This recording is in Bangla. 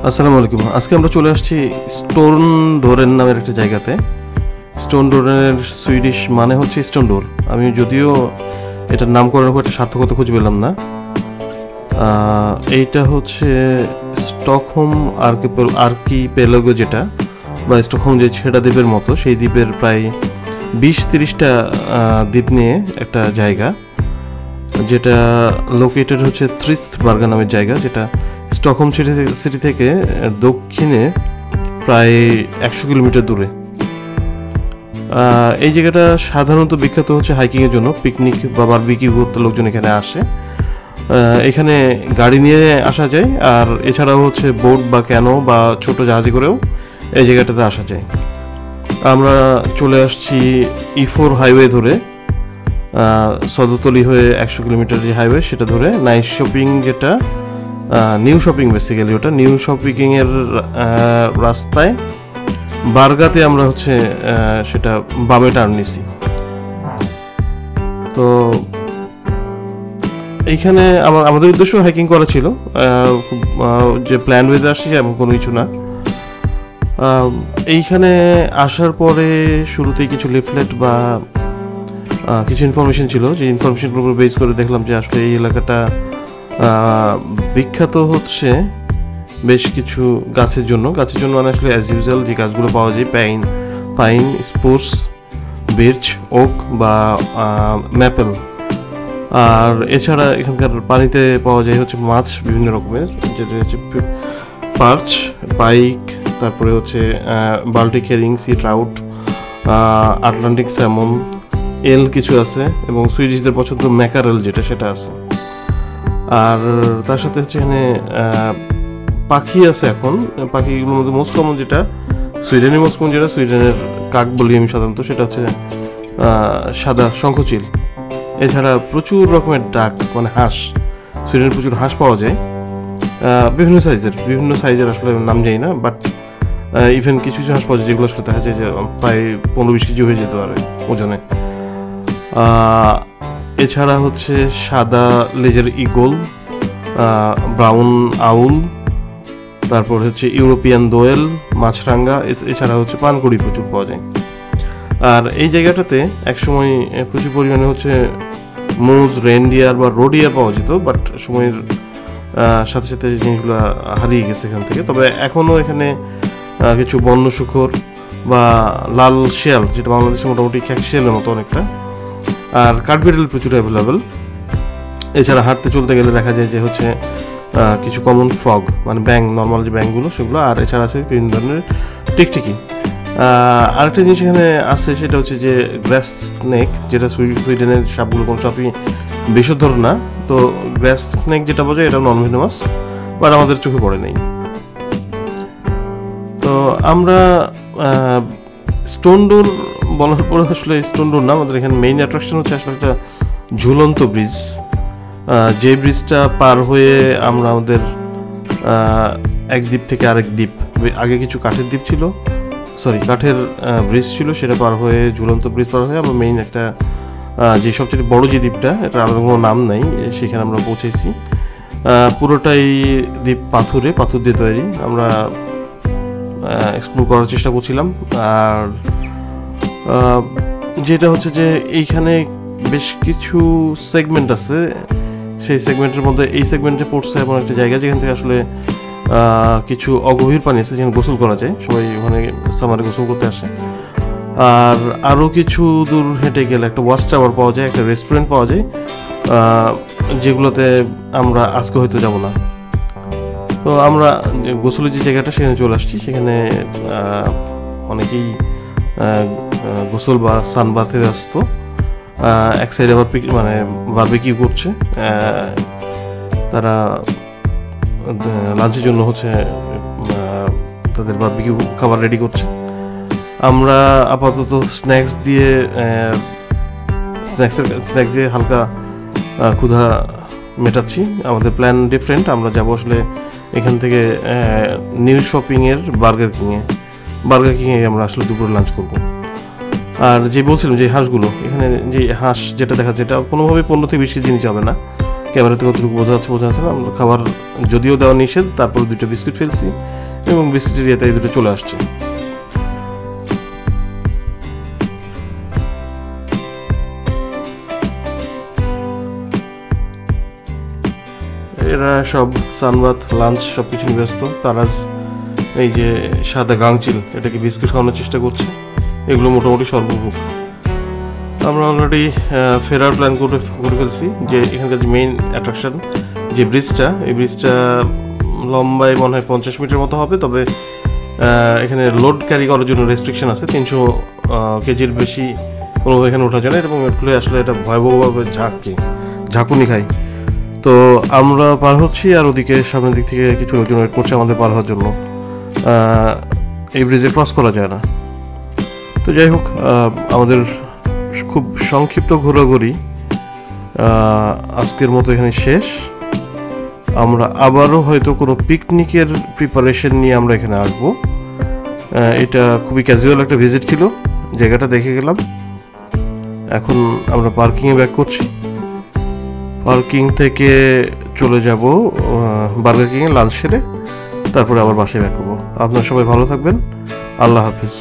আসসালামু আলাইকুম। আজকে আমরা চলে আসছি স্টোন ডোরেন নামের একটা জায়গাতে। স্টোন ডোরেনের সুইডিশ মানে হচ্ছে স্টোন ডোর। আমি যদিও এটার নামকরণের খুব একটা সার্থকতা খুঁজে পেলাম না। এইটা হচ্ছে স্টকহোম আর্কিপেলাগো যেটা, বা স্টকহোম যে ছেড়া দ্বীপের মতো, সেই দ্বীপের প্রায় 20-30টা দ্বীপ নিয়ে একটা জায়গা, যেটা লোকেটেড হচ্ছে থ্রিস্টবার্গা নামের জায়গা, যেটা স্টকহোম সিটি থেকে দক্ষিণে প্রায় 100 কিলোমিটার দূরে। এই জায়গাটা সাধারণত বিখ্যাত হচ্ছে হাইকিংয়ের জন্য, পিকনিক বা বারবিকিউ করতে লোকজন এখানে আসে। এখানে গাড়ি নিয়ে আসা যায়, আর এছাড়াও হচ্ছে বোট বা ক্যানো বা ছোট জাহাজে করেও এই জায়গাটাতে আসা যায়। আমরা চলে আসছি E4 হাইওয়ে ধরে, সদরতলি হয়ে 100 কিলোমিটার যে হাইওয়ে সেটা ধরে নাইস শপিং, যেটা নিউ শপিং বেসিক্যালি, ওটা নিউ শপিংয়ের রাস্তায় বার্গাতে আমরা হচ্ছে সেটা বামে টার্ন নিছি। তো এইখানে আমাদের উদ্দেশ্য হাইকিং করা ছিল, যে প্ল্যান ওয়েতে আসছি এমন কোনো কিছু না। এইখানে আসার পরে শুরুতেই কিছু লিফলেট বা কিছু ইনফরমেশন ছিল, যে ইনফরমেশনগুলোর উপর বেস করে দেখলাম যে আসলে এই এলাকাটা বিখ্যাত হচ্ছে বেশ কিছু গাছের জন্য মানে আসলে অ্যাজ ইউজুয়াল যে গাছগুলো পাওয়া যায়, পাইন, স্পুস, বির্চ, ওক বা ম্যাপেল। আর এছাড়া এখানকার পানিতে পাওয়া যায় হচ্ছে মাছ বিভিন্ন রকমের, যেটা হচ্ছে পার্চ, পাইক, তারপরে হচ্ছে Baltic herring, sea trout, Atlantic salmon, eel কিছু আছে, এবং সুইডিশদের পছন্দ ম্যাকারেল যেটা, সেটা আছে। আর তার সাথে হচ্ছে এখানে পাখি আছে। এখন পাখিগুলোর মধ্যে মোস্ট কমন যেটা সুইডেনের কাক বলি আমি সাধারণত, সেটা হচ্ছে সাদা শঙ্খচিল। এছাড়া প্রচুর রকমের ডাক, মানে হাঁস, সুইডেনের প্রচুর হাঁস পাওয়া যায়, বিভিন্ন সাইজের আসলে নাম জানি না, বাট ইভেন কিছু হাঁস পাওয়া যায় যেগুলো আসলে দেখা যায় যে প্রায় 15-20 কেজি হয়ে যেতে পারে ওজনে। এছাড়া হচ্ছে সাদা লেজের ইগল, ব্রাউন আউল, তারপর হচ্ছে ইউরোপিয়ান দোয়েল, মাছরাঙ্গা, এছাড়া হচ্ছে পানকড়ি প্রচুর পাওয়া যায়। আর এই জায়গাটাতে একসময় প্রচুর পরিমাণে হচ্ছে মোজ, রেনডিয়ার বা রোডিয়ার পাওয়া যেত, বাট সময়ের সাথে সাথে জিনিসগুলো হারিয়ে গেছে এখান থেকে। তবে এখনও এখানে কিছু বন্য শূকর বা লাল শিয়াল, যেটা বাংলাদেশে মোটামুটি খ্যাক শিয়ালের মতো অনেকটা, আর কাঠবিড়াল প্রচুর অ্যাভেলেবেল। এছাড়া হাঁটতে চলতে গেলে দেখা যায় যে হচ্ছে কিছু কমন ফ্রগ, মানে ব্যাং, নর্মাল যে ব্যাংগুলো সেগুলো, আর এছাড়া আছে বিভিন্ন ধরনের টিকটিকি। আরেকটা জিনিস এখানে আছে, সেটা হচ্ছে যে গ্রাস স্নেক, যেটা সুইডেনের সাপগুলো কোনো সাপই বিষধর না। তো গ্রাস স্নেক যেটা বোঝায় এটা নন ভেনামাস, বাট আমাদের চোখে পড়ে নেই। তো আমরা স্টোন ডোর বলার পরে আসলে স্টোন ডোর না, আমাদের এখানে মেইন অ্যাট্রাকশন হচ্ছে আসলে একটা ঝুলন্ত ব্রিজ। যে ব্রিজটা পার হয়ে আমরা আমাদের এক দ্বীপ থেকে আরেক দ্বীপ, আগে কিছু কাঠের ব্রিজ ছিল, সেটা পার হয়ে, ঝুলন্ত ব্রিজ পার হয়ে আমরা মেইন একটা যে সবচেয়ে বড় যে দ্বীপটা, এটা আলাদা কোনো নাম নাই, সেখানে আমরা পৌঁছেছি। পুরোটাই দ্বীপ পাথর দিয়ে তৈরি। আমরা এক্সপ্লোর করার চেষ্টা করছিলাম। আর যেটা হচ্ছে যে এইখানে বেশ কিছু সেগমেন্ট আছে, সেই সেগমেন্টের মধ্যে এই সেগমেন্টে পড়ছে এমন একটা জায়গা যেখান থেকে আসলে কিছু অগভীর পানি আছে, যেখানে গোসল করা যায়, সবাই ওখানে সামারে গোসল করতে আসে। আর আরও কিছু দূর হেঁটে গেলে একটা ওয়াচ টাওয়ার পাওয়া যায়, একটা রেস্টুরেন্ট পাওয়া যায়, যেগুলোতে আমরা আজকে হয়তো যাব না। তো আমরা গোসলের যে জায়গাটা সেখানে চলে আসছি। সেখানে অনেকেই গোসল বা সানবাথে আসতো। এক সাইডে আবার বারবিকিউ করছে, তারা লাঞ্চের জন্য হচ্ছে তাদের বারবিকিউ খাবার রেডি করছে। আমরা আপাতত স্ন্যাক্স দিয়ে হালকা ক্ষুধা মেটাচ্ছি। আমাদের প্ল্যান ডিফারেন্ট। আমরা যাব আসলে এখান থেকে নিউ শপিংয়ের বার্গার কিংয়ে আমরা আসলে দুপুরে লাঞ্চ করব। আর যে বলছিলাম যে হাঁসগুলো, এখানে যে হাঁস যেটা দেখা যায়, এটা কোনোভাবে 15 থেকে 20 কেজি নিচে হবে না, ক্যামেরাতে কতটুকু বোঝা যাচ্ছে না। আমরা খাবার যদিও দেওয়া নিষেধ, তারপর 2টা বিস্কুট ফেলছি এবং বিস্কুটের ইয়েতে এই দুটো চলে আসছে। এরা সব সানবাত, লাঞ্চ সব কিছু নিয়ে ব্যস্ত। তারাজ এই যে সাদা গাংচিল, এটাকে বিস্কুট খাওয়ানোর চেষ্টা করছে। এগুলো মোটামুটি সর্বভোগ। আমরা অলরেডি ফেরার প্ল্যান করে ফেলছি। যে এখানকার যে মেইন অ্যাট্রাকশন যে ব্রিজটা, এই ব্রিজটা লম্বায় মনে হয় 50 মিটার মতো হবে। তবে এখানে লোড ক্যারি করার জন্য রেস্ট্রিকশন আছে, 300 কেজির বেশি কোনো এখানে ওঠা যায় না। এবং এগুলো আসলে এটা ভয়াবহভাবে ঝাঁকুনি খায়। তো আমরা পার হচ্ছি, আর ওদিকে সামনের দিক থেকে কিছু লোকজন ওয়েট করছে আমাদের পার হওয়ার জন্য। এই ব্রিজে ক্রস করা যায় না। তো যাই হোক, আমাদের খুব সংক্ষিপ্ত ঘোরাঘুরি আজকের মতো এখানে শেষ। আমরা আবারও হয়তো কোনো পিকনিকের প্রিপারেশন নিয়ে আমরা এখানে আসবো। এটা খুবই ক্যাজুয়াল একটা ভিজিট ছিল, জায়গাটা দেখে গেলাম। এখন আমরা পার্কিংয়ে ব্যাক করছি। পার্কিং থেকে চলে যাব বার্গার কিংয়ে লাঞ্চ সেরে, তারপরে আবার বাসায় ব্যাক করবো। আপনারা সবাই ভালো থাকবেন। আল্লাহ হাফিজ।